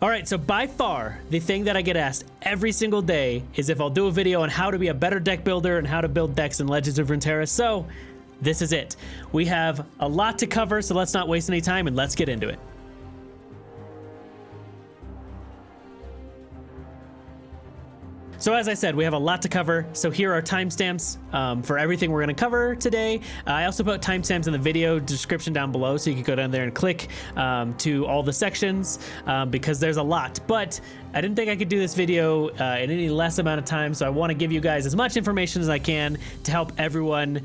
All right, so by far, the thing that I get asked every single day is if I'll do a video on how to be a better deck builder and how to build decks in Legends of Runeterra. So this is it. We have a lot to cover, so let's not waste any time and let's get into it. So as I said, we have a lot to cover. So here are timestamps for everything we're gonna cover today. I also put timestamps in the video description down below, so you can go down there and click to all the sections because there's a lot. But I didn't think I could do this video in any less amount of time, so I wanna give you guys as much information as I can to help everyone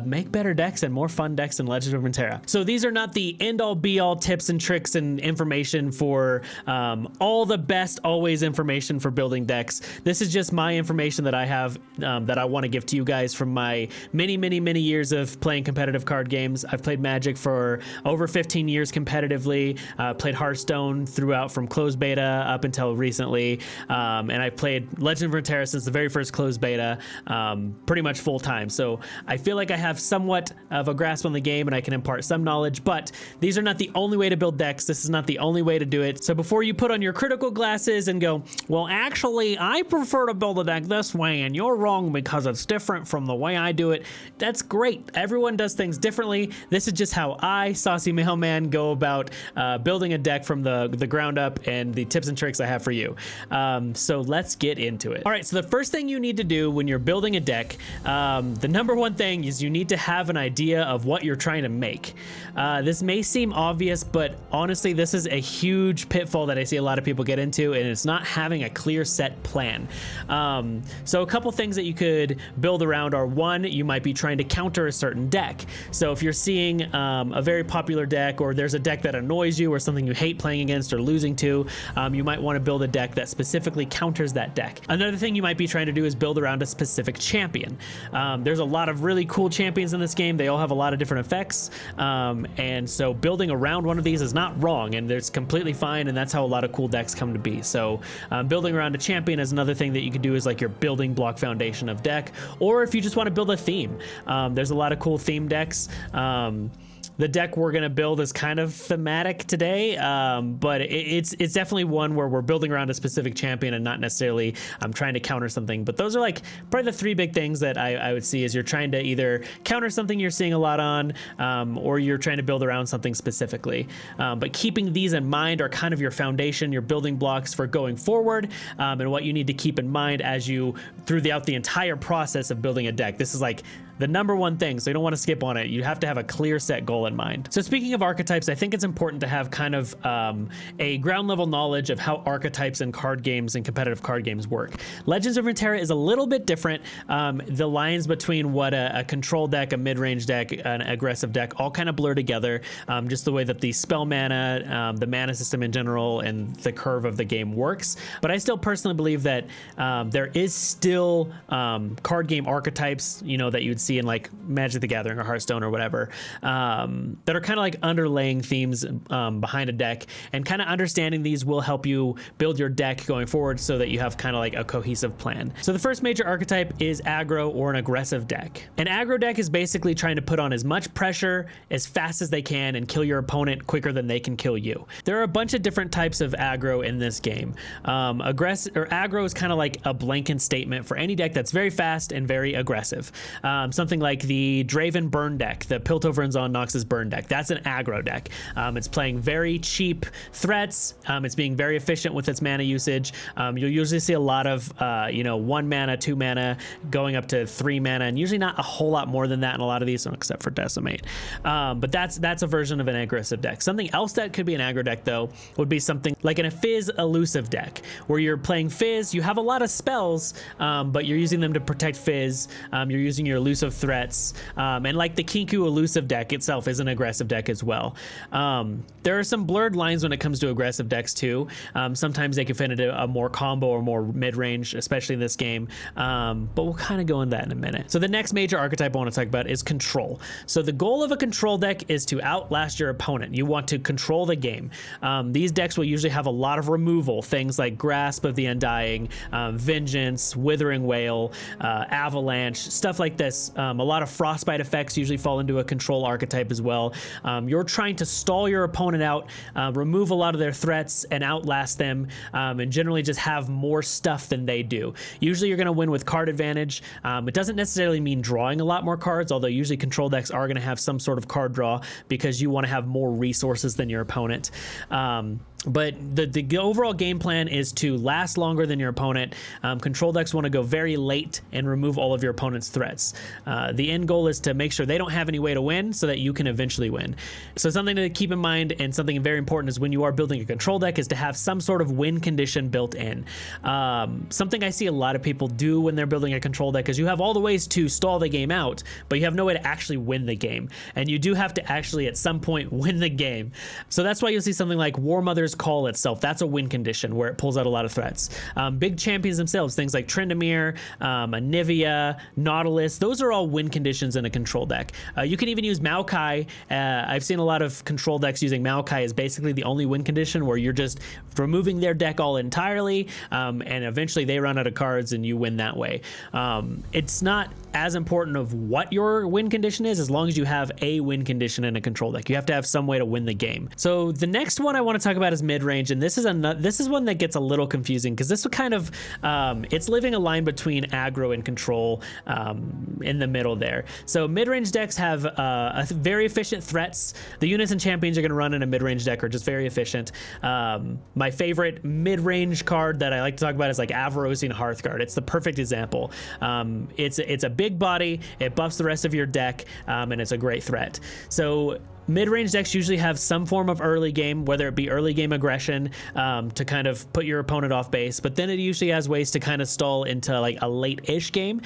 make better decks and more fun decks in Legends of Runeterra. So these are not the end-all be-all tips and tricks and information for all the best always information for building decks. This is just my information that I have that I want to give to you guys from my many years of playing competitive card games. I've played Magic for over 15 years competitively, played Hearthstone throughout from closed beta up until recently, and I've played Legend of Runeterra since the very first closed beta, pretty much full time. So I feel like I have somewhat of a grasp on the game and I can impart some knowledge, but these are not the only way to build decks. This is not the only way to do it. So before you put on your critical glasses and go, well, actually, I prefer to build a deck this way and you're wrong because it's different from the way I do it, that's great. Everyone does things differently. This is just how I, Saucy Mailman, go about building a deck from the ground up and the tips and tricks I have for you. So let's get into it. All right, so the first thing you need to do when you're building a deck, the number one thing is you need to have an idea of what you're trying to make. This may seem obvious, but honestly, this is a huge pitfall that I see a lot of people get into, and it's not having a clear set plan. So a couple things that you could build around are, one, you might be trying to counter a certain deck. So if you're seeing a very popular deck, or there's a deck that annoys you or something you hate playing against or losing to, you might want to build a deck that specifically counters that deck. Another thing you might be trying to do is build around a specific champion. There's a lot of really cool champions in this game. They all have a lot of different effects, and so building around one of these is not wrong, and it's completely fine, and that's how a lot of cool decks come to be. So building around a champion is another thing that you can do, is like your building block foundation of deck. Or if you just want to build a theme, there's a lot of cool theme decks. The deck we're going to build is kind of thematic today, but it's definitely one where we're building around a specific champion and not necessarily trying to counter something. But those are like probably the three big things that I would see, is you're trying to either counter something you're seeing a lot on, or you're trying to build around something specifically. But keeping these in mind are kind of your foundation, your building blocks for going forward, and what you need to keep in mind as you throughout the entire process of building a deck. This is like the number one thing, so you don't want to skip on it. You have to have a clear set goal in mind. So speaking of archetypes, I think it's important to have kind of a ground level knowledge of how archetypes in card games and competitive card games work. Legends of Runeterra is a little bit different. The lines between what a control deck, a mid-range deck, an aggressive deck, all kind of blur together. Just the way that the spell mana, the mana system in general, and the curve of the game works. But I still personally believe that there is still card game archetypes, you know, that you'd see in like Magic the Gathering or Hearthstone or whatever, that are kind of like underlaying themes behind a deck, and kind of understanding these will help you build your deck going forward so that you have kind of like a cohesive plan. So the first major archetype is aggro, or an aggressive deck. An aggro deck is basically trying to put on as much pressure as fast as they can and kill your opponent quicker than they can kill you. There are a bunch of different types of aggro in this game. Aggro is kind of like a blanket statement for any deck that's very fast and very aggressive. Something like the Draven Burn deck, the Piltover and Zonnox's Burn deck. That's an aggro deck. It's playing very cheap threats. It's being very efficient with its mana usage. You'll usually see a lot of 1 mana, 2 mana, going up to 3 mana, and usually not a whole lot more than that in a lot of these, except for Decimate. But that's a version of an aggressive deck. Something else that could be an aggro deck, though, would be something like an Fizz elusive deck, where you're playing Fizz, you have a lot of spells, but you're using them to protect Fizz. You're using your elusive threats, and like the Kinku elusive deck itself is an aggressive deck as well. There are some blurred lines when it comes to aggressive decks too. Sometimes they can fit into a more combo or more mid-range, especially in this game, but we'll kind of go into that in a minute. So the next major archetype I want to talk about is control. So the goal of a control deck is to outlast your opponent. You want to control the game. These decks will usually have a lot of removal, things like Grasp of the Undying, Vengeance, Withering Wail, Avalanche, stuff like this. A lot of frostbite effects usually fall into a control archetype as well. You're trying to stall your opponent out, remove a lot of their threats and outlast them, and generally just have more stuff than they do. Usually you're going to win with card advantage. It doesn't necessarily mean drawing a lot more cards, although usually control decks are going to have some sort of card draw because you want to have more resources than your opponent. But the overall game plan is to last longer than your opponent. Control decks want to go very late and remove all of your opponent's threats. The end goal is to make sure they don't have any way to win so that you can eventually win. So something to keep in mind, and something very important, is when you are building a control deck is to have some sort of win condition built in. Something I see a lot of people do when they're building a control deck is you have all the ways to stall the game out, but you have no way to actually win the game. And you do have to actually at some point win the game. So that's why you'll see something like War Mother's Call itself. That's a win condition where it pulls out a lot of threats. Big champions themselves, things like Tryndamere, Anivia, Nautilus, those are all win conditions in a control deck. You can even use Maokai. I've seen a lot of control decks using Maokai as basically the only win condition, where you're just removing their deck all entirely, and eventually they run out of cards and you win that way. It's not as important of what your win condition is, as long as you have a win condition in a control deck. You have to have some way to win the game. So the next one I want to talk about is mid-range, and this is one that gets a little confusing because this kind of it's living a line between aggro and control in the middle there. So mid-range decks have very efficient threats. The units and champions you're going to run in a mid-range deck are just very efficient. My favorite mid-range card that I like to talk about is like Avarosian Hearthguard. It's the perfect example. It's a big body, it buffs the rest of your deck, and it's a great threat. So mid-range decks usually have some form of early game, whether it be early game aggression to kind of put your opponent off base, but then it usually has ways to kind of stall into like a late-ish game.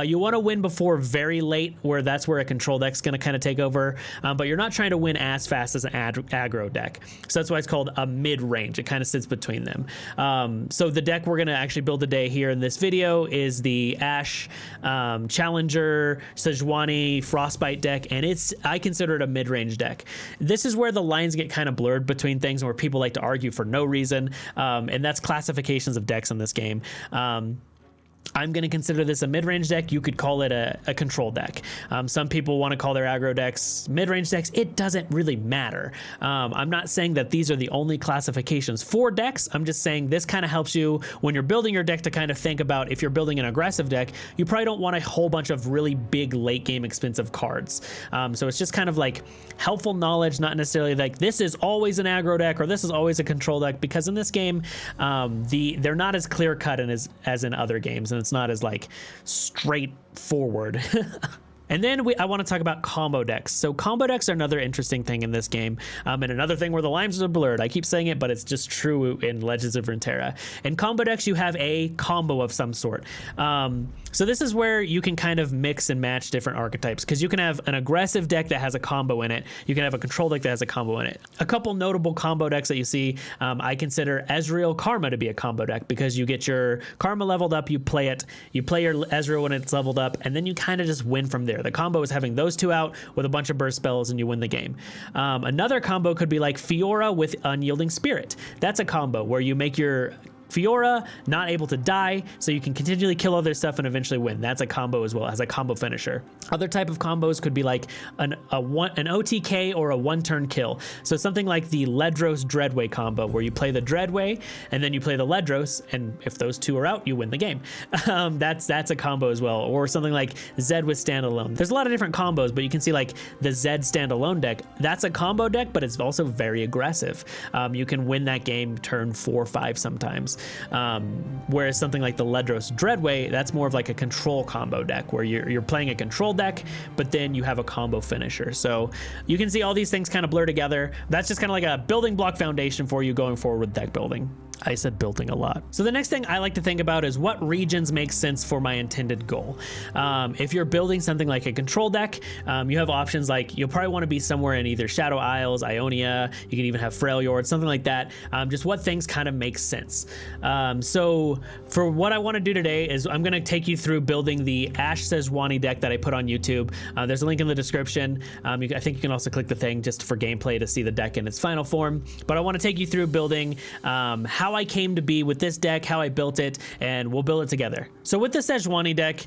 You want to win before very late, where that's where a control deck's going to kind of take over, but you're not trying to win as fast as an aggro deck. So that's why it's called a mid-range. It kind of sits between them. So the deck we're going to actually build today here in this video is the Ash Challenger Sejuani Frostbite deck, and I consider it a mid-range deck. This is where the lines get kind of blurred between things, and where people like to argue for no reason, and that's classifications of decks in this game. I'm going to consider this a mid-range deck. You could call it a control deck. Some people want to call their aggro decks mid-range decks. It doesn't really matter. I'm not saying that these are the only classifications for decks. I'm just saying this kind of helps you when you're building your deck to kind of think about, if you're building an aggressive deck, you probably don't want a whole bunch of really big late game expensive cards. So it's just kind of like helpful knowledge, not necessarily like this is always an aggro deck or this is always a control deck, because in this game, they're not as clear cut as in other games, and it's not as like straightforward. And then I want to talk about combo decks. So combo decks are another interesting thing in this game, and another thing where the lines are blurred. I keep saying it, but it's just true in Legends of Runeterra. In combo decks, you have a combo of some sort. So this is where you can kind of mix and match different archetypes, because you can have an aggressive deck that has a combo in it. You can have a control deck that has a combo in it. A couple notable combo decks that you see, I consider Ezreal Karma to be a combo deck, because you get your Karma leveled up, you play it, you play your Ezreal when it's leveled up, and then you kind of just win from there. The combo is having those two out with a bunch of burst spells and you win the game. Another combo could be like Fiora with Unyielding Spirit. That's a combo where you make your Fiora not able to die, so you can continually kill other stuff and eventually win. That's a combo as well, as a combo finisher. Other type of combos could be like an OTK or a one-turn kill. So something like the Ledros Dreadway combo, where you play the Dreadway and then you play the Ledros, and if those two are out, you win the game. That's a combo as well. Or something like Zed with Standalone. There's a lot of different combos, but you can see like the Zed Standalone deck, that's a combo deck, but it's also very aggressive. You can win that game turn 4-5 sometimes. Whereas something like the Ledros Dreadway, that's more of like a control combo deck, where you're playing a control deck, but then you have a combo finisher. So you can see all these things kind of blur together. That's just kind of like a building block foundation for you going forward with deck building. I said building a lot. So the next thing I like to think about is what regions make sense for my intended goal. If you're building something like a control deck, you have options like you'll probably want to be somewhere in either Shadow Isles, Ionia, you can even have Freljord, something like that. Just what things kind of make sense. So for what I want to do today is I'm going to take you through building the Ash Sejuani deck that I put on YouTube. There's a link in the description. I think you can also click the thing just for gameplay to see the deck in its final form. But I want to take you through building how I came to be with this deck, how I built it, and we'll build it together. So with the Sejuani deck,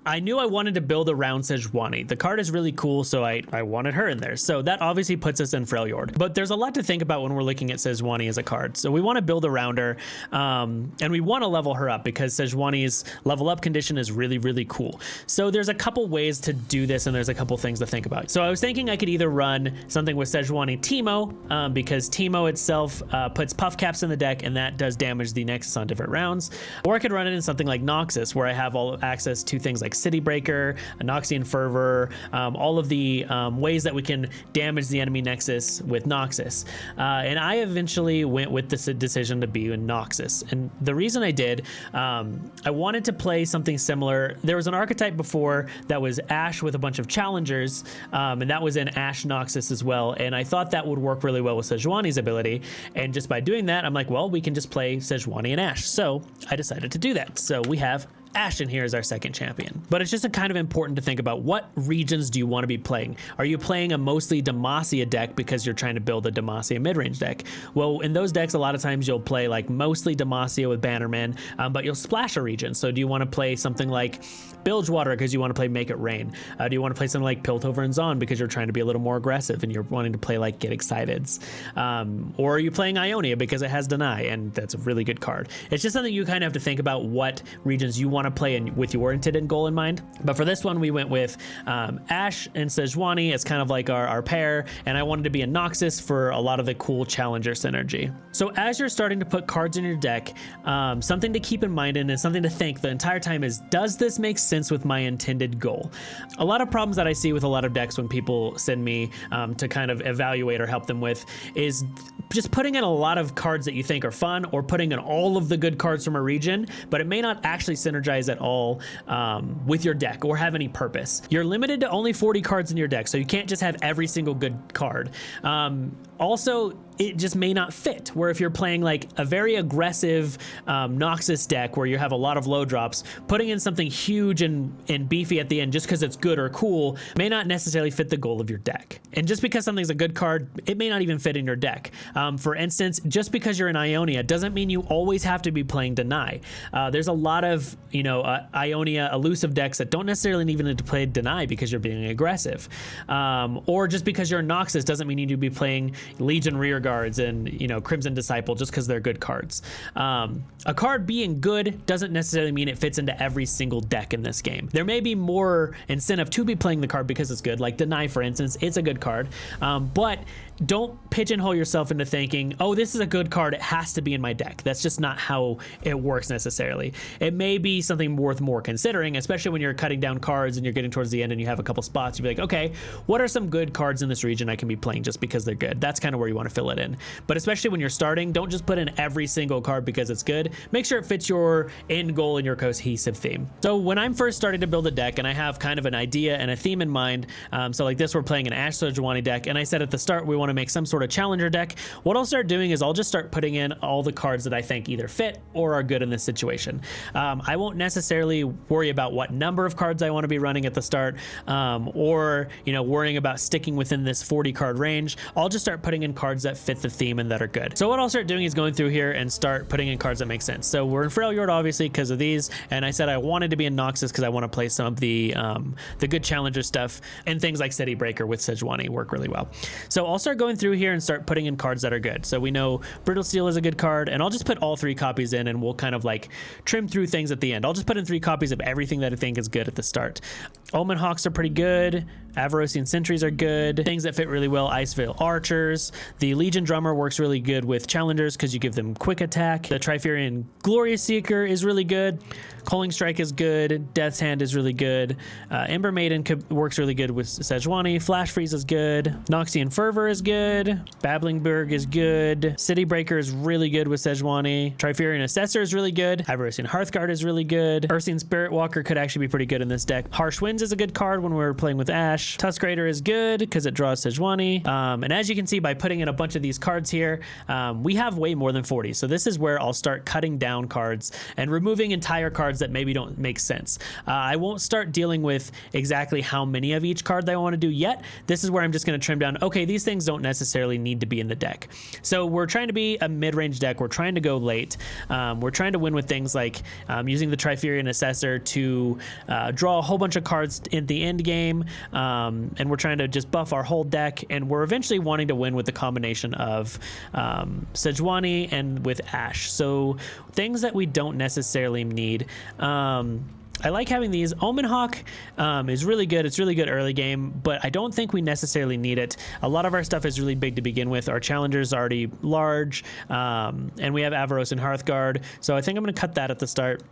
I knew I wanted to build around Sejuani. The card is really cool, so I wanted her in there. So that obviously puts us in Freljord. But there's a lot to think about when we're looking at Sejuani as a card. So we want to build around her, and we want to level her up because Sejuani's level up condition is really, really cool. So there's a couple ways to do this, and there's a couple things to think about. So I was thinking I could either run something with Sejuani Teemo, because Teemo itself puts puff caps in the deck, and that does damage the Nexus on different rounds. Or I could run it in something like Noxus, where I have all access to things like City Breaker, Noxian Fervor, all of the ways that we can damage the enemy Nexus with Noxus. And I eventually went with this decision to be in Noxus. And the reason I did, I wanted to play something similar. There was an archetype before that was Ashe with a bunch of challengers, and that was in Ashe Noxus as well. And I thought that would work really well with Sejuani's ability. And just by doing that, I'm like, well, we can just play Sejuani and Ashe. So I decided to do that. So we have Ashe in here is our second champion. But it's just a kind of important to think about, what regions do you want to be playing? Are you playing a mostly Demacia deck because you're trying to build a Demacia midrange deck? Well, in those decks, a lot of times you'll play like mostly Demacia with Bannerman, but you'll splash a region. So do you want to play something like Bilgewater because you want to play Make It Rain? Do you want to play something like Piltover and Zon because you're trying to be a little more aggressive and you're wanting to play like Get Exciteds? Or are you playing Ionia because it has Deny, and that's a really good card? It's just something you kind of have to think about, what regions you want to play in with your intended goal in mind. But for this one, we went with Ashe and Sejuani as kind of like our pair, and I wanted to be a Noxus for a lot of the cool challenger synergy. So as you're starting to put cards in your deck, something to keep in mind and something to think the entire time is, does this make sense with my intended goal? A lot of problems that I see with a lot of decks when people send me to kind of evaluate or help them with is just putting in a lot of cards that you think are fun, or putting in all of the good cards from a region, but it may not actually synergize at all with your deck or have any purpose. You're limited to only 40 cards in your deck, so you can't just have every single good card. Also, it just may not fit, where if you're playing like a very aggressive Noxus deck where you have a lot of low drops, putting in something huge and beefy at the end just because it's good or cool may not necessarily fit the goal of your deck. And just because something's a good card, it may not even fit in your deck. For instance, just because you're in Ionia doesn't mean you always have to be playing Deny. There's a lot of, Ionia elusive decks that don't necessarily even need to play Deny because you're being aggressive. Or just because you're in Noxus doesn't mean you need to be playing Legion Rear Guards and Crimson Disciple just because they're good cards. A card being good doesn't necessarily mean it fits into every single deck in this game. There may be more incentive to be playing the card because it's good, like Deny, for instance. It's a good card, but don't pigeonhole yourself into thinking, oh, this is a good card, it has to be in my deck. That's just not how it works necessarily. It may be something worth more considering, especially when you're cutting down cards and you're getting towards the end and you have a couple spots. You'd be like, okay, what are some good cards in this region I can be playing just because they're good? That's kind of where you want to fill it in. But especially when you're starting, don't just put in every single card because it's good. Make sure it fits your end goal and your cohesive theme. So when I'm first starting to build a deck and I have kind of an idea and a theme in mind, so like this, we're playing an Ashe Sejuani deck, and I said at the start we want to make some sort of challenger deck. What I'll start doing is I'll just start putting in all the cards that I think either fit or are good in this situation. I won't necessarily worry about what number of cards I want to be running at the start, or worrying about sticking within this 40 card range. I'll just start putting in cards that fit the theme and that are good. So what I'll start doing is going through here and start putting in cards that make sense. So we're in Freljord obviously because of these, and I said I wanted to be in Noxus because I want to play some of the good challenger stuff, and things like City Breaker with Sejuani work really well. So I'll start going through here and start putting in cards that are good. So we know Brittle Steel is a good card, and I'll just put all 3 copies in, and we'll kind of like trim through things at the end. I'll just put in 3 copies of everything that I think is good at the start. Omen Hawks are pretty good. Avarosian Sentries are good. Things that fit really well, Icevale Archers. The Legion Drummer works really good with challengers because you give them quick attack. The Triferian Glorious Seeker is really good. Culling Strike is good. Death's Hand is really good. Ember Maiden works really good with Sejuani. Flash Freeze is good. Noxian Fervor is good. Babbling Berg is good. City Breaker is really good with Sejuani. Triferian Assessor is really good. Avarosian Hearthguard is really good. Ursine Spirit Walker could actually be pretty good in this deck. Harsh Winds is a good card when we're playing with Ashe. Tusk Raider is good because it draws Sejuani. And as you can see by putting in a bunch of these cards here, we have way more than 40. So this is where I'll start cutting down cards and removing entire cards that maybe don't make sense. I won't start dealing with exactly how many of each card that I want to do yet. This is where I'm just going to trim down, okay, these things don't necessarily need to be in the deck. So we're trying to be a mid-range deck. We're trying to go late. We're trying to win with things like using the Triferian Assessor to draw a whole bunch of cards in the end game, and we're trying to just buff our whole deck, and we're eventually wanting to win with the combination of Sejuani and with Ashe. So things that we don't necessarily need. I like having these. Omen Hawk is really good. It's really good early game, but I don't think we necessarily need it. A lot of our stuff is really big to begin with. Our challenger's already large, and we have Avaros and Hearthguard, so I think I'm going to cut that at the start.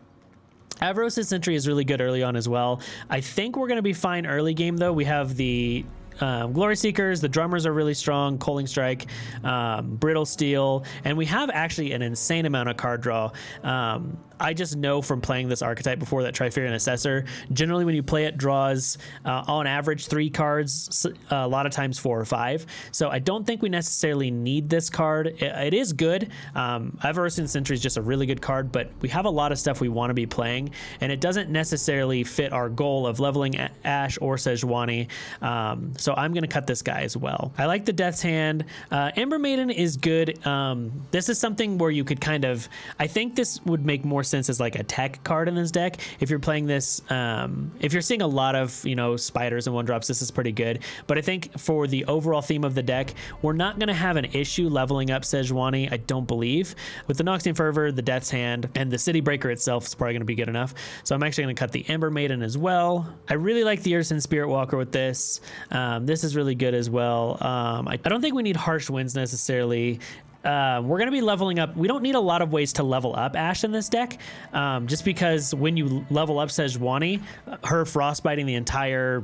Avaros' Sentry is really good early on as well. I think we're going to be fine early game, though. We have the Glory Seekers, the drummers are really strong, Coaling Strike, Brittle Steel, and we have actually an insane amount of card draw. I just know from playing this archetype before that Triferian Assessor, generally when you play it, draws on average 3 cards, a lot of times 4 or 5. So I don't think we necessarily need this card. It is good. Avaros Sentry is just a really good card, but we have a lot of stuff we want to be playing, and it doesn't necessarily fit our goal of leveling Ashe or Sejuani. So I'm going to cut this guy as well. I like the Death's Hand. Ember Maiden is good. This is something where you could kind of, I think this would make more sense as like a tech card in this deck. If you're playing this, if you're seeing a lot of, spiders and 1-drops, this is pretty good. But I think for the overall theme of the deck, we're not going to have an issue leveling up Sejuani, I don't believe. With the Noxian Fervor, the Death's Hand, and the City Breaker itself is probably going to be good enough. So I'm actually going to cut the Ember Maiden as well. I really like the Urson Spirit Walker with this. This is really good as well. I don't think we need Harsh Winds necessarily. We're going to be leveling up. We don't need a lot of ways to level up Ashe in this deck, just because when you level up Sejuani, her frostbiting the entire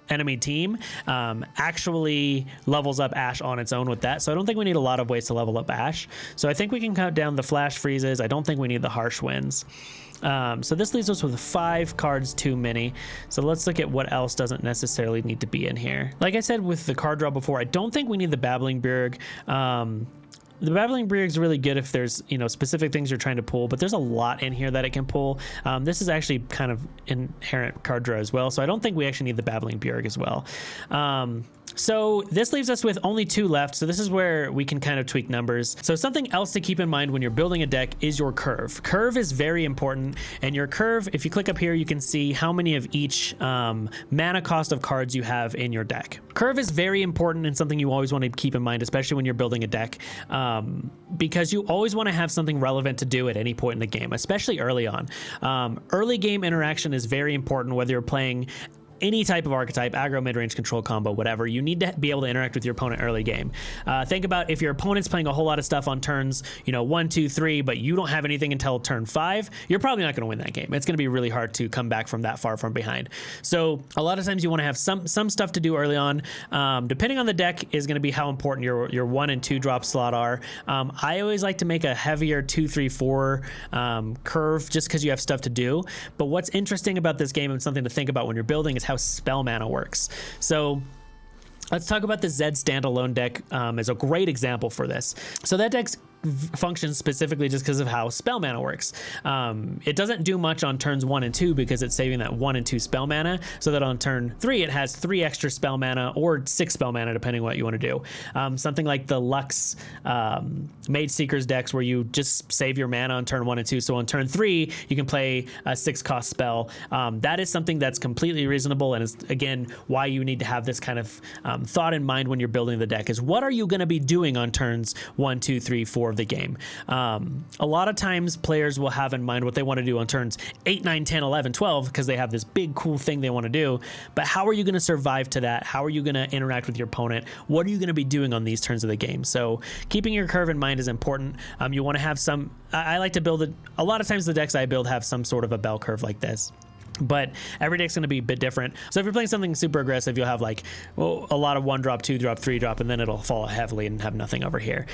enemy team actually levels up Ashe on its own with that. So I don't think we need a lot of ways to level up Ashe. So I think we can cut down the Flash Freezes. I don't think we need the Harsh Winds. So this leaves us with 5 cards too many. So let's look at what else doesn't necessarily need to be in here. Like I said with the card draw before, I don't think we need the Babbling Bjerg. The Babbling Bjerg is really good if there's, specific things you're trying to pull, but there's a lot in here that it can pull. This is actually kind of inherent card draw as well, so I don't think we actually need the Babbling Bjerg as well. So this leaves us with only 2 left, so this is where we can kind of tweak numbers. So something else to keep in mind when you're building a deck is your curve. Curve is very important, and your curve, if you click up here, you can see how many of each mana cost of cards you have in your deck. Curve is very important and something you always want to keep in mind, especially when you're building a deck, because you always want to have something relevant to do at any point in the game, especially early on. Early game interaction is very important, whether you're playing any type of archetype, aggro, mid-range, control combo, whatever. You need to be able to interact with your opponent early game. Think about if your opponent's playing a whole lot of stuff on turns, 1, 2, 3, but you don't have anything until turn 5, you're probably not going to win that game. It's going to be really hard to come back from that far from behind. So a lot of times you want to have some stuff to do early on. Depending on the deck is going to be how important your 1 and 2 drop slot are. I always like to make a heavier 2, 3, 4 curve just because you have stuff to do. But what's interesting about this game and something to think about when you're building is how spell mana works. So let's talk about the Zed standalone deck as a great example for this. So that deck's functions specifically just because of how spell mana works. It doesn't do much on turns 1 and 2 because it's saving that 1 and 2 spell mana, so that on turn 3 it has 3 extra spell mana or 6 spell mana depending on what you want to do. Something like the Lux Mage Seekers decks where you just save your mana on turn 1 and 2, so on turn 3 you can play a 6-cost spell. That is something that's completely reasonable, and is again why you need to have this kind of thought in mind when you're building the deck, is what are you going to be doing on turns 1, 2, 3, 4 of the game. A lot of times players will have in mind what they want to do on turns 8, 9, 10, 11, 12 because they have this big cool thing they want to do, but how are you going to survive to that? How are you going to interact with your opponent? What are you going to be doing on these turns of the game? So keeping your curve in mind is important. You want to have some, I like to build it, a lot of times the decks I build have some sort of a bell curve like this, but every deck's going to be a bit different. So if you're playing something super aggressive, you'll have like a lot of 1-drop, 2-drop, 3-drop, and then it'll fall heavily and have nothing over here.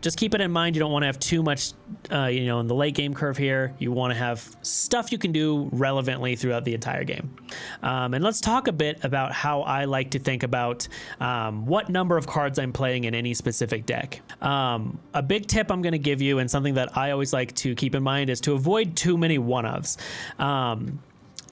Just keep it in mind. You don't want to have too much, in the late game curve here. You want to have stuff you can do relevantly throughout the entire game. And let's talk a bit about how I like to think about what number of cards I'm playing in any specific deck. A big tip I'm going to give you, and something that I always like to keep in mind, is to avoid too many one-ofs.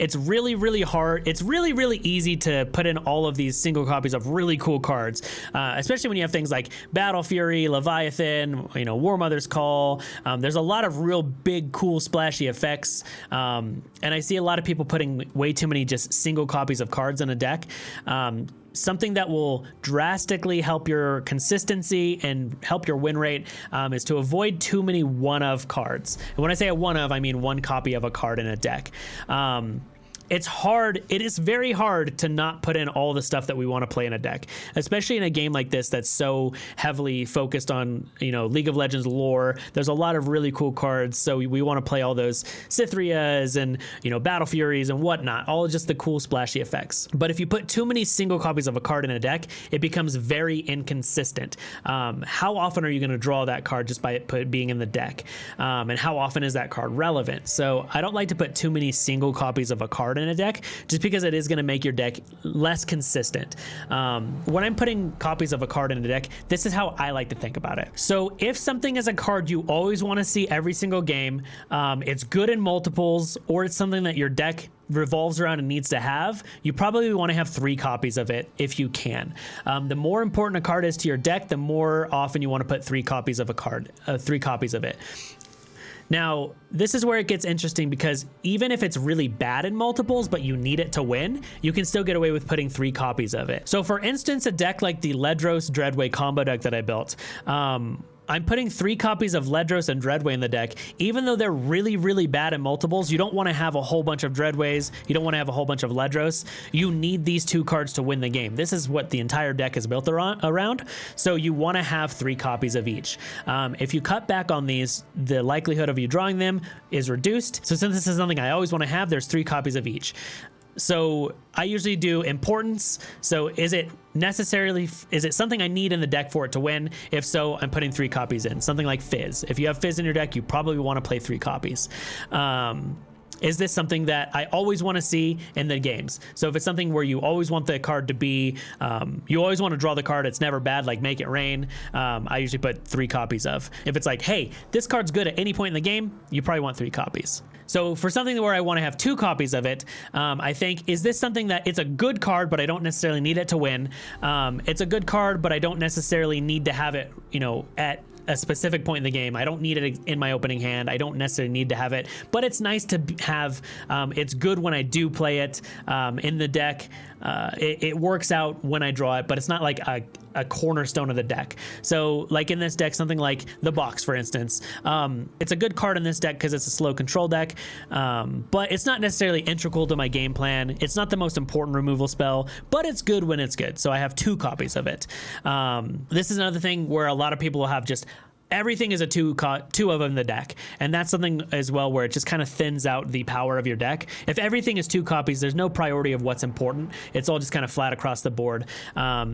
it's really, really hard. It's really, really easy to put in all of these single copies of really cool cards, especially when you have things like Battle Fury, Leviathan, War Mother's Call. There's a lot of real big, cool, splashy effects, and I see a lot of people putting way too many just single copies of cards in a deck. Something that will drastically help your consistency and help your win rate is to avoid too many one-of cards. And when I say a one-of, I mean one copy of a card in a deck. It's hard. It is very hard to not put in all the stuff that we want to play in a deck, especially in a game like this that's so heavily focused on, League of Legends lore. There's a lot of really cool cards, so we want to play all those Cythrias and, Battle Furies and whatnot, all just the cool splashy effects. But if you put too many single copies of a card in a deck, it becomes very inconsistent. How often are you going to draw that card just by it being in the deck? And how often is that card relevant? So I don't like to put too many single copies of a card in a deck, just because it is going to make your deck less consistent. When I'm putting copies of a card in a deck, this is how I like to think about it. So if something is a card you always want to see every single game, it's good in multiples, or it's something that your deck revolves around and needs to have, you probably want to have 3 copies of it if you can. The more important a card is to your deck, the more often you want to put 3 copies of a card, 3 copies of it. Now, this is where it gets interesting, because even if it's really bad in multiples, but you need it to win, you can still get away with putting 3 copies of it. So for instance, a deck like the Ledros Dreadway combo deck that I built, I'm putting 3 copies of Ledros and Dreadway in the deck. Even though they're really, really bad in multiples, you don't want to have a whole bunch of Dreadways. You don't want to have a whole bunch of Ledros. You need these 2 cards to win the game. This is what the entire deck is built around. So you want to have 3 copies of each. If you cut back on these, the likelihood of you drawing them is reduced. So since this is something I always want to have, there's 3 copies of each. So I usually do importance. So is it something I need in the deck for it to win? If so, I'm putting 3 copies in. Something like Fizz. If you have Fizz in your deck, you probably want to play 3 copies. Is this something that I always want to see in the games? So if it's something where you always want the card to be, you always want to draw the card, it's never bad, like Make It Rain, I usually put 3 copies of. If it's like, hey, this card's good at any point in the game, you probably want 3 copies. So for something where I want to have 2 copies of it, I think, is this something that it's a good card, but I don't necessarily need it to win? It's a good card, but I don't necessarily need to have it, at a specific point in the game. I don't need it in my opening hand. I don't necessarily need to have it, but it's nice to have. It's good when I do play it in the deck. It works out when I draw it, but it's not like a cornerstone of the deck. So like in this deck, something like the Box, for instance, it's a good card in this deck because it's a slow control deck, but it's not necessarily integral to my game plan. It's not the most important removal spell, but it's good when it's good. So I have 2 copies of it. This is another thing where a lot of people will have just everything is a 2 of them in the deck, and that's something as well where it just kind of thins out the power of your deck. If everything is 2 copies, there's no priority of what's important. It's all just kind of flat across the board.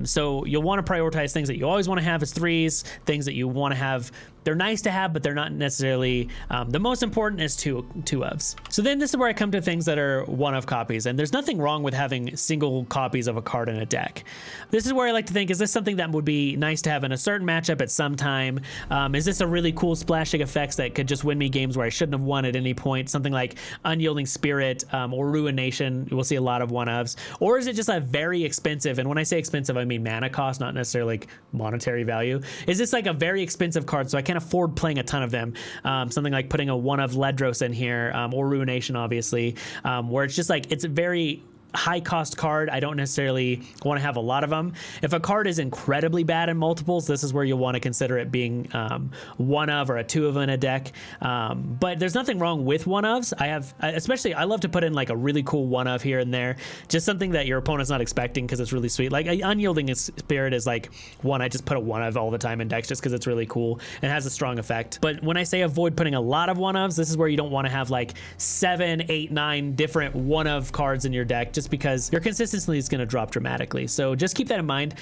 So you'll want to prioritize things that you always want to have as 3s, things that you want to have. They're nice to have, but they're not necessarily the most important is 2 ofs. So then this is where I come to things that are 1-of copies, and there's nothing wrong with having single copies of a card in a deck. This is where I like to think, is this something that would be nice to have in a certain matchup at some time? Is this a really cool splashing effects that could just win me games where I shouldn't have won at any point? Something like Unyielding Spirit or Ruination, we'll see a lot of 1-ofs. Or is it just a very expensive, and when I say expensive, I mean mana cost, not necessarily like monetary value. Is this like a very expensive card so I can't afford playing a ton of them? Something like putting a 1-of Ledros in here, or Ruination, obviously, where it's just like, it's a very high cost card. I don't necessarily want to have a lot of them. If a card is incredibly bad in multiples, this is where you'll want to consider it being 1-of or a 2-of in a deck. But there's nothing wrong with 1-ofs. I love to put in like a really cool 1-of here and there, just something that your opponent's not expecting because it's really sweet. Like Unyielding Spirit is like one I just put a 1-of all the time in decks just because it's really cool and has a strong effect. But when I say avoid putting a lot of 1-ofs, this is where you don't want to have like 7, 8, 9 different 1-of cards in your deck, just just because your consistency is going to drop dramatically. So just keep that in mind.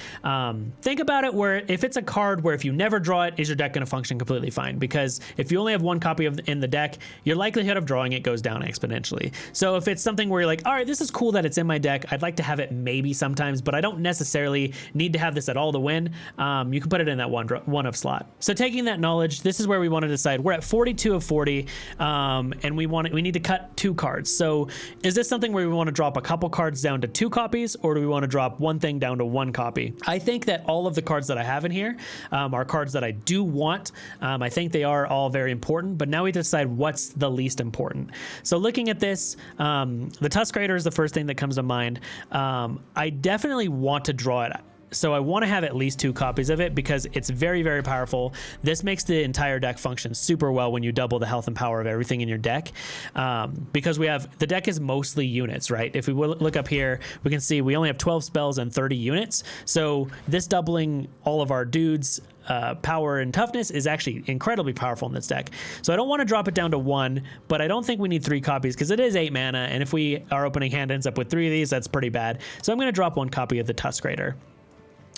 Think about it where if it's a card where if you never draw it, is your deck going to function completely fine? Because if you only have one copy of in the deck, your likelihood of drawing it goes down exponentially. So if it's something where you're like, all right, this is cool that it's in my deck, I'd like to have it maybe sometimes, but I don't necessarily need to have this at all to win, you can put it in that one of slot. So taking that knowledge, this is where we want to decide. We're at 42 of 40, and we need to cut 2 cards. So is this something where we want to drop a couple cards down to 2 copies, or do we want to drop one thing down to 1 copy? I think that all of the cards that I have in here are cards that I do want. I think they are all very important, but now we decide what's the least important. So looking at this, the Tusk Raider is the first thing that comes to mind. I definitely want to draw it. So I want to have at least 2 copies of it because it's very, very powerful. This makes the entire deck function super well when you double the health and power of everything in your deck. Because the deck is mostly units, right? If we look up here, we can see we only have 12 spells and 30 units. So this doubling all of our dudes' power and toughness is actually incredibly powerful in this deck. So I don't want to drop it down to 1, but I don't think we need 3 copies because it is 8 mana. And if our opening hand ends up with 3 of these, that's pretty bad. So I'm going to drop 1 copy of the Tusk Raider.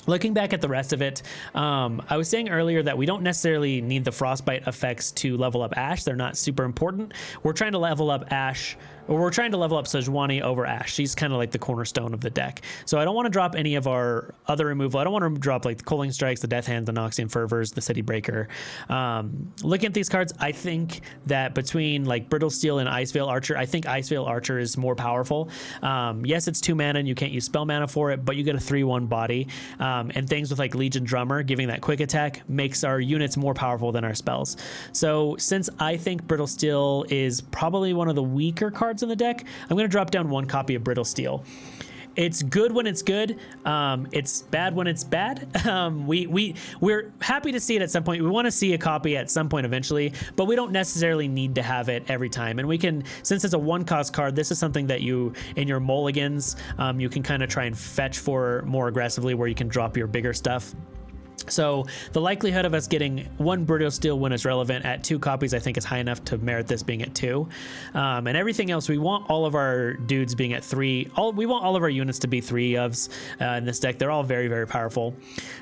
Looking back at the rest of it, I was saying earlier that we don't necessarily need the Frostbite effects to level up Ashe. They're not super important. We're trying to level up Ashe, or we're trying to level up Sejuani over Ashe. She's kind of like the cornerstone of the deck. So I don't want to drop any of our other removal. I don't want to drop like the Culling Strikes, the Death Hands, the Noxian Fervors, the City Breaker. Looking at these cards, I think that between like Brittle Steel and Iceveil Archer, I think Iceveil Archer is more powerful. Yes, it's 2 mana and you can't use spell mana for it, but you get a 3/1 body. And things with like Legion Drummer giving that quick attack makes our units more powerful than our spells. So since I think Brittle Steel is probably one of the weaker cards in the deck, I'm going to drop down 1 copy of Brittle Steel. It's good when it's good. It's bad when it's bad. We're happy to see it at some point. We want to see a copy at some point eventually, but we don't necessarily need to have it every time. And we can, since it's a 1-cost card, this is something that you, in your mulligans, you can kind of try and fetch for more aggressively where you can drop your bigger stuff. So the likelihood of us getting 1 Brittle Steel when it's relevant at 2 copies, I think is high enough to merit this being at 2. And everything else, we want all of our dudes being at 3. We want all of our units to be 3-ofs in this deck. They're all very, very powerful.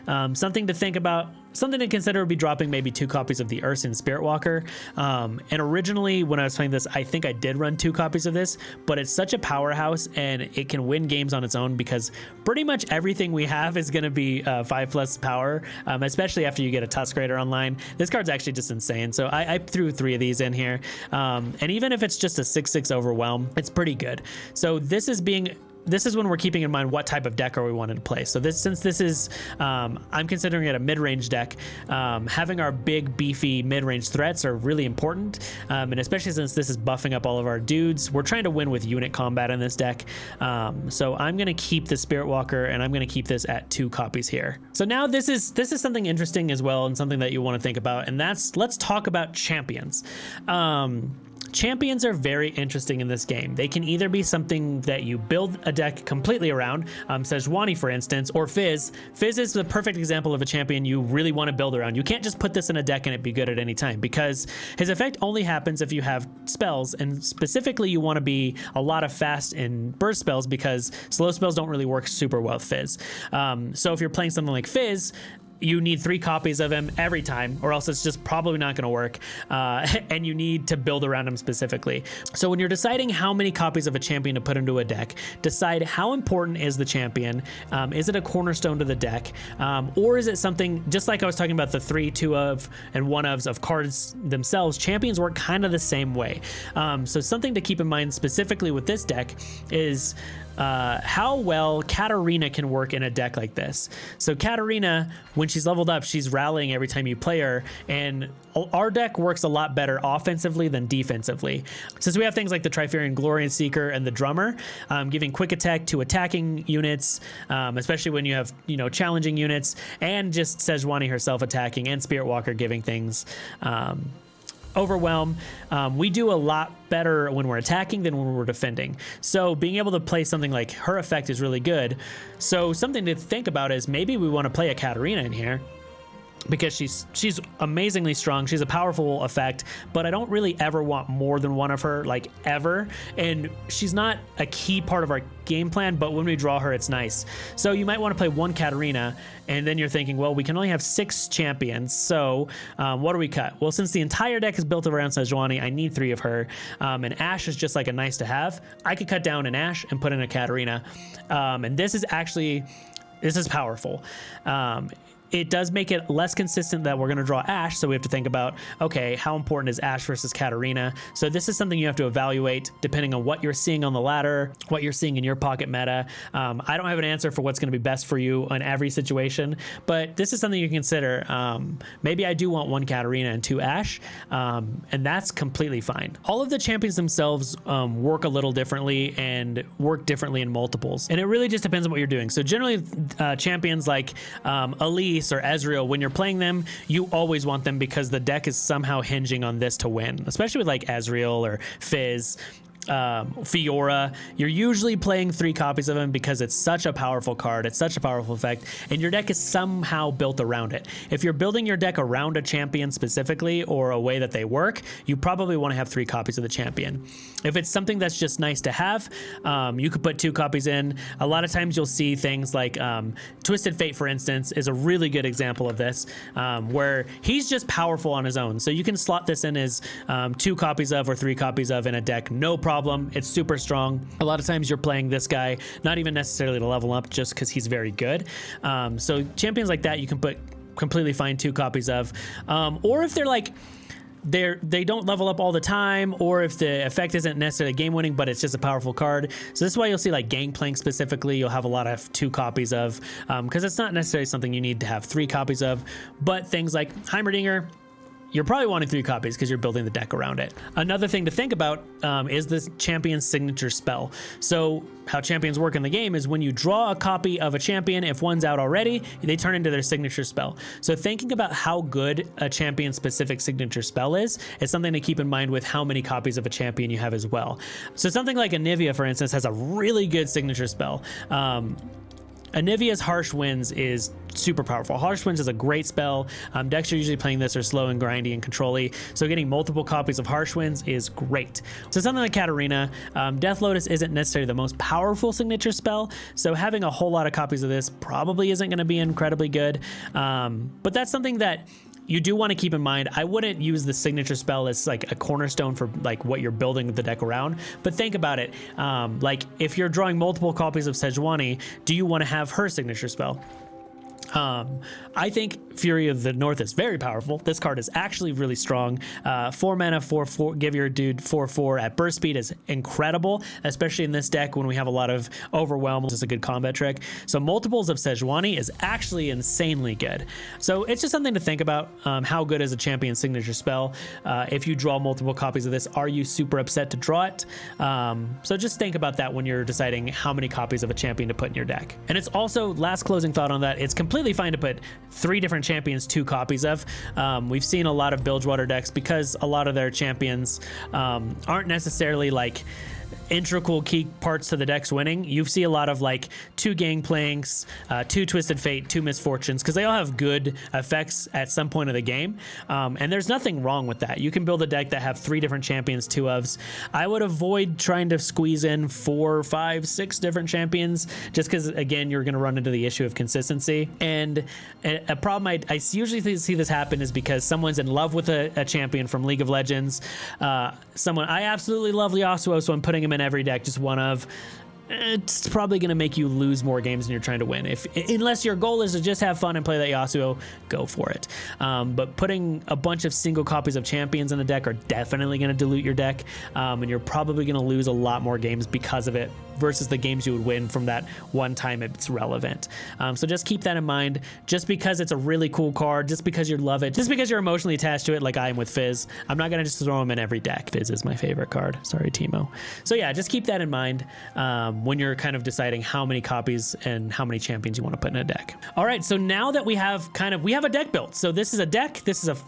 Something to think about. Something to consider would be dropping maybe 2 copies of the Ursian Spirit Walker. And originally when I was playing this, I think I did run 2 copies of this, but it's such a powerhouse and it can win games on its own because pretty much everything we have is going to be 5+ power, especially after you get a Tusk Raider online. This card's actually just insane. So I threw 3 of these in here. And even if it's just a 6/6 Overwhelm, it's pretty good. So this is when we're keeping in mind what type of deck are we wanting to play. So since this is, I'm considering it a mid-range deck, having our big beefy mid-range threats are really important. And especially since this is buffing up all of our dudes, we're trying to win with unit combat in this deck. So I'm going to keep the Spirit Walker and I'm going to keep this at 2 copies here. So now this is something interesting as well and something that you want to think about. And let's talk about champions. Champions are very interesting in this game. They can either be something that you build a deck completely around, Sejuani for instance, or Fizz. Fizz is the perfect example of a champion you really want to build around. You can't just put this in a deck and it be good at any time because his effect only happens if you have spells, and specifically you want to be a lot of fast and burst spells because slow spells don't really work super well with Fizz. So if you're playing something like Fizz, you need 3 copies of him every time, or else it's just probably not going to work. And you need to build around him specifically. So when you're deciding how many copies of a champion to put into a deck, decide how important is the champion. Is it a cornerstone to the deck? Or is it something, just like I was talking about the 3, 2-of, and 1-ofs of cards themselves, champions work kind of the same way. So something to keep in mind specifically with this deck is how well Katarina can work in a deck like this. So Katarina, when she's leveled up, she's rallying every time you play her, and our deck works a lot better offensively than defensively. Since we have things like the Trifarian Glorian Seeker and the Drummer, giving quick attack to attacking units, especially when you have, challenging units, and just Sejuani herself attacking, and Spirit Walker giving things Overwhelm. We do a lot better when we're attacking than when we're defending. So being able to play something like her effect is really good. So something to think about is maybe we want to play a Katarina in here. because she's amazingly strong. She's a powerful effect, but I don't really ever want more than one of her, like ever. And she's not a key part of our game plan, but when we draw her, it's nice. So you might want to play one Katarina, and then you're thinking, well, we can only have 6 champions. So what do we cut? Well, since the entire deck is built around Sejuani, I need 3 of her. And Ashe is just like a nice to have. I could cut down an Ashe and put in a Katarina. And this is powerful. It does make it less consistent that we're going to draw Ashe, so we have to think about, okay, how important is Ashe versus Katarina? So this is something you have to evaluate depending on what you're seeing on the ladder, what you're seeing in your pocket meta. I don't have an answer for what's going to be best for you in every situation, but this is something you can consider. Maybe I do want 1 Katarina and 2 Ashe, and that's completely fine. All of the champions themselves work a little differently and work differently in multiples, and it really just depends on what you're doing. So generally, champions like Elise or Ezreal, when you're playing them, you always want them because the deck is somehow hinging on this to win, especially with like Ezreal or Fizz. Fiora, you're usually playing 3 copies of him because it's such a powerful card, it's such a powerful effect, and your deck is somehow built around it. If you're building your deck around a champion specifically or a way that they work, you probably want to have 3 copies of the champion. If it's something that's just nice to have, you could put 2 copies in. A lot of times you'll see things like Twisted Fate, for instance, is a really good example of this, where he's just powerful on his own. So you can slot this in as 2 copies of or 3 copies of in a deck, no problem. It's super strong. A lot of times you're playing this guy not even necessarily to level up, just because he's very good. So champions like that you can put completely fine 2 copies of, or if they're like they don't level up all the time, or if the effect isn't necessarily game winning but it's just a powerful card. So this is why you'll see like Gangplank specifically you'll have a lot of 2 copies of, because it's not necessarily something you need to have 3 copies of. But things like Heimerdinger, you're probably wanting 3 copies because you're building the deck around it. Another thing to think about is this champion's signature spell. So how champions work in the game is when you draw a copy of a champion, if one's out already, they turn into their signature spell. So thinking about how good a champion's specific signature spell is something to keep in mind with how many copies of a champion you have as well. So something like Anivia, for instance, has a really good signature spell. Anivia's Harsh Winds is super powerful. Harsh Winds is a great spell. Decks are usually playing this are slow and grindy and control-y, so getting multiple copies of Harsh Winds is great. So something like Katarina, Death Lotus isn't necessarily the most powerful signature spell, so having a whole lot of copies of this probably isn't going to be incredibly good, but that's something that you do want to keep in mind. I wouldn't use the signature spell as like a cornerstone for like what you're building the deck around, but think about it. Like if you're drawing multiple copies of Sejuani, do you want to have her signature spell? I think Fury of the North is very powerful. This card is actually really strong. 4 mana, 4/4, give your dude 4/4 at burst speed is incredible, especially in this deck when we have a lot of overwhelm. It's a good combat trick. So multiples of Sejuani is actually insanely good. So it's just something to think about. How good is a champion signature spell? If you draw multiple copies of this, are you super upset to draw it? So just think about that when you're deciding how many copies of a champion to put in your deck. And it's also, last closing thought on that, it's completely fine to put 3 different champions 2 copies of. We've seen a lot of Bilgewater decks because a lot of their champions aren't necessarily like integral key parts to the decks winning. You see a lot of like 2 Gangplanks, 2 Twisted Fate, 2 Misfortunes, because they all have good effects at some point of the game, and there's nothing wrong with that. You can build a deck that have 3 different champions, 2 ofs. I would avoid trying to squeeze in 4, 5, 6 different champions, just because again you're going to run into the issue of consistency. And a problem I usually see this happen is because someone's in love with a champion from League of Legends. I absolutely love Yasuo, so I'm putting him in every deck, just one of. It's probably going to make you lose more games than you're trying to win. Unless your goal is to just have fun and play that Yasuo, go for it. But putting a bunch of single copies of champions in the deck are definitely going to dilute your deck, and you're probably going to lose a lot more games because of it versus the games you would win from that one time it's relevant. So just keep that in mind. Just because it's a really cool card, just because you love it, just because you're emotionally attached to it like I am with Fizz, I'm not going to just throw him in every deck. Fizz is my favorite card. Sorry, Timo. So yeah, just keep that in mind when you're kind of deciding how many copies and how many champions you want to put in a deck. All right, so now that we have a deck built. So this is a deck. This is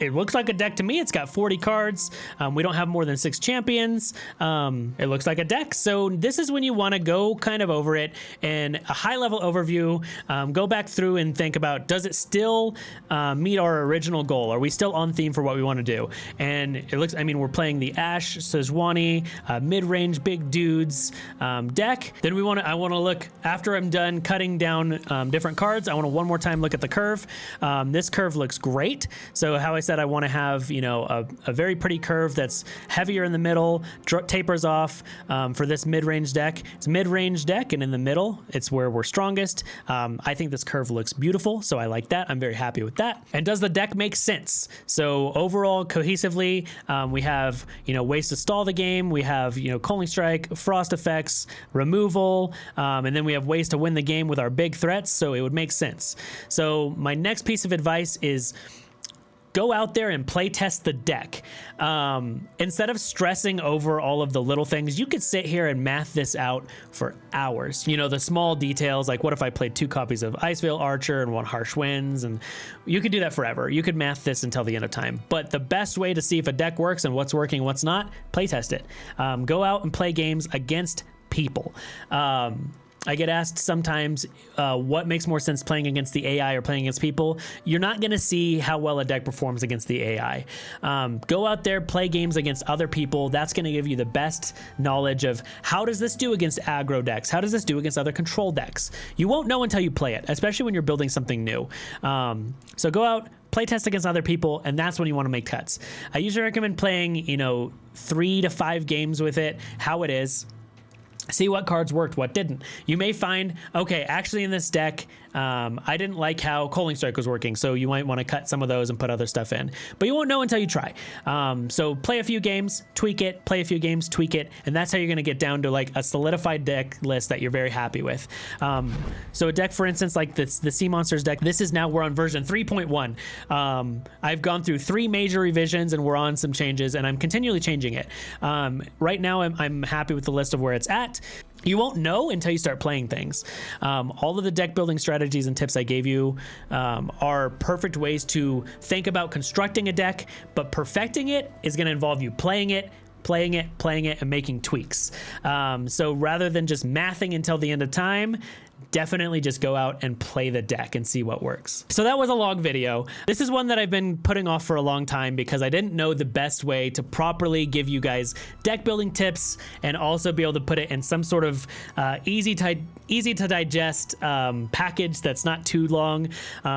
it looks like a deck to me. It's got 40 cards. We don't have more than 6 champions. It looks like a deck. So this is when you want to go kind of over it and a high level overview. Go back through and think about, does it still meet our original goal? Are we still on theme for what we want to do? And it looks, I mean, we're playing the Ash, Sejuani, mid-range big dudes deck. Then I want to look, after I'm done cutting down different cards, I want to one more time look at the curve. This curve looks great. So how I said, I want to have, you know, a very pretty curve that's heavier in the middle, tapers off for this mid-range deck. It's a mid-range deck, and in the middle, it's where we're strongest. I think this curve looks beautiful, so I like that. I'm very happy with that. And does the deck make sense? So overall, cohesively, we have, you know, ways to stall the game. We have, you know, Culling Strike, Frost effects, removal, and then we have ways to win the game with our big threats, so it would make sense. So my next piece of advice is go out there and play test the deck. Instead of stressing over all of the little things, you could sit here and math this out for hours. You know, the small details, like what if I played 2 copies of Iceveil Archer and 1 Harsh Winds, and you could do that forever. You could math this until the end of time. But the best way to see if a deck works and what's working and what's not, play test it. Go out and play games against people. I get asked sometimes what makes more sense, playing against the AI or playing against people. You're not going to see how well a deck performs against the AI. Go out there, play games against other people. That's going to give you the best knowledge of how does this do against aggro decks? How does this do against other control decks? You won't know until you play it, especially when you're building something new. So go out, play test against other people, and that's when you want to make cuts. I usually recommend playing, you know, 3 to 5 games with it, how it is. See what cards worked, what didn't. You may find, okay, actually in this deck, I didn't like how Culling Strike was working, so you might want to cut some of those and put other stuff in. But you won't know until you try. So play a few games, tweak it, play a few games, tweak it, and that's how you're going to get down to like a solidified deck list that you're very happy with. So a deck, for instance, like the Sea Monsters deck, this is now, we're on version 3.1. I've gone through 3 major revisions and we're on some changes, and I'm continually changing it. Right now, I'm happy with the list of where it's at. You won't know until you start playing things. All of the deck building strategies and tips I gave you are perfect ways to think about constructing a deck, but perfecting it is going to involve you playing it, and making tweaks. So rather than just mathing until the end of time, definitely just go out and play the deck and see what works. So that was a long video. This is one that I've been putting off for a long time because I didn't know the best way to properly give you guys deck building tips and also be able to put it in some sort of easy to digest package that's not too long.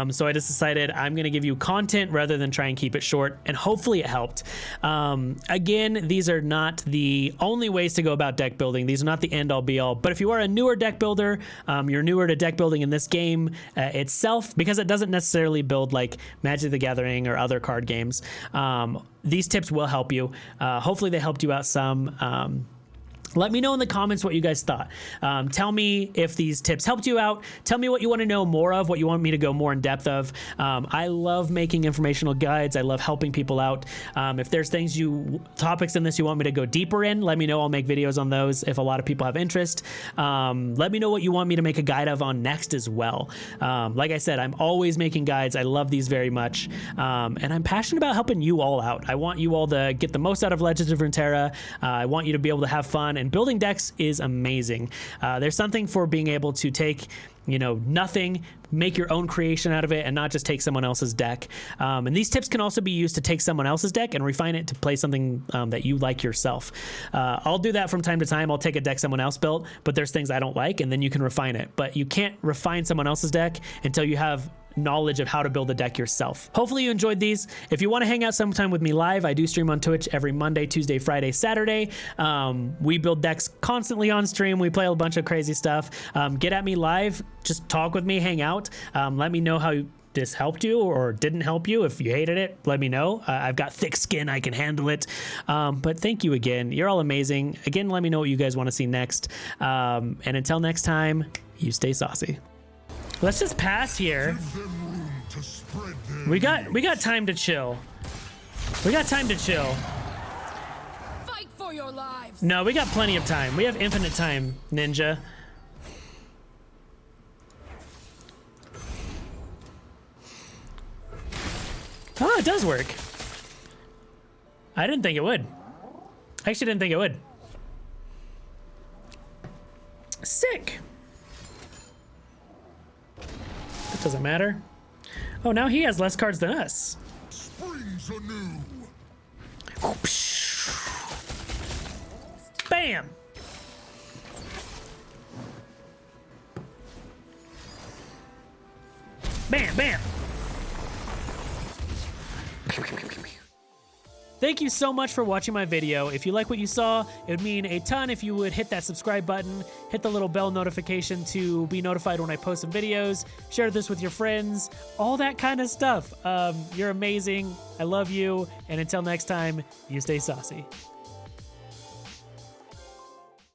So I just decided I'm going to give you content rather than try and keep it short, and hopefully it helped. Again, these are not the only ways to go about deck building. These are not the end all be all, but if you are a newer deck builder, you're newer to deck building in this game itself, because it doesn't necessarily build like Magic the Gathering or other card games. These tips will help you. Hopefully they helped you out some. Let me know in the comments what you guys thought. Tell me if these tips helped you out. Tell me what you want to know more of, what you want me to go more in depth of. I love making informational guides. I love helping people out. If there's topics in this you want me to go deeper in, let me know. I'll make videos on those if a lot of people have interest. Let me know what you want me to make a guide of on next as well. Like I said, I'm always making guides. I love these very much. And I'm passionate about helping you all out. I want you all to get the most out of Legends of Runeterra. I want you to be able to have fun, and building decks is amazing. There's something for being able to take, you know, nothing, make your own creation out of it, and not just take someone else's deck. And these tips can also be used to take someone else's deck and refine it to play something that you like yourself. I'll do that from time to time. I'll take a deck someone else built, but there's things I don't like, and then you can refine it. But you can't refine someone else's deck until you have knowledge of how to build a deck yourself. Hopefully you enjoyed these. If you want to hang out sometime with me live, I do stream on Twitch every Monday, Tuesday, Friday, Saturday. We build decks constantly on stream. We play a bunch of crazy stuff. Get at me live. Just talk with me, hang out. Let me know how this helped you or didn't help you. If you hated it, let me know. I've got thick skin. I can handle it. But thank you again. You're all amazing. Again, let me know what you guys want to see next. And until next time, you stay saucy. Let's just pass here. We got time to chill. We got time to chill. Fight for your lives. No, we got plenty of time. We have infinite time, Ninja. Oh, it does work. I didn't think it would. I actually didn't think it would. Sick. That doesn't matter. Oh, now he has less cards than us. Springs anew. Bam. Bam, bam. Thank you so much for watching my video. If you like what you saw, it would mean a ton if you would hit that subscribe button, hit the little bell notification to be notified when I post some videos, share this with your friends, all that kind of stuff. You're amazing. I love you. And until next time, you stay saucy.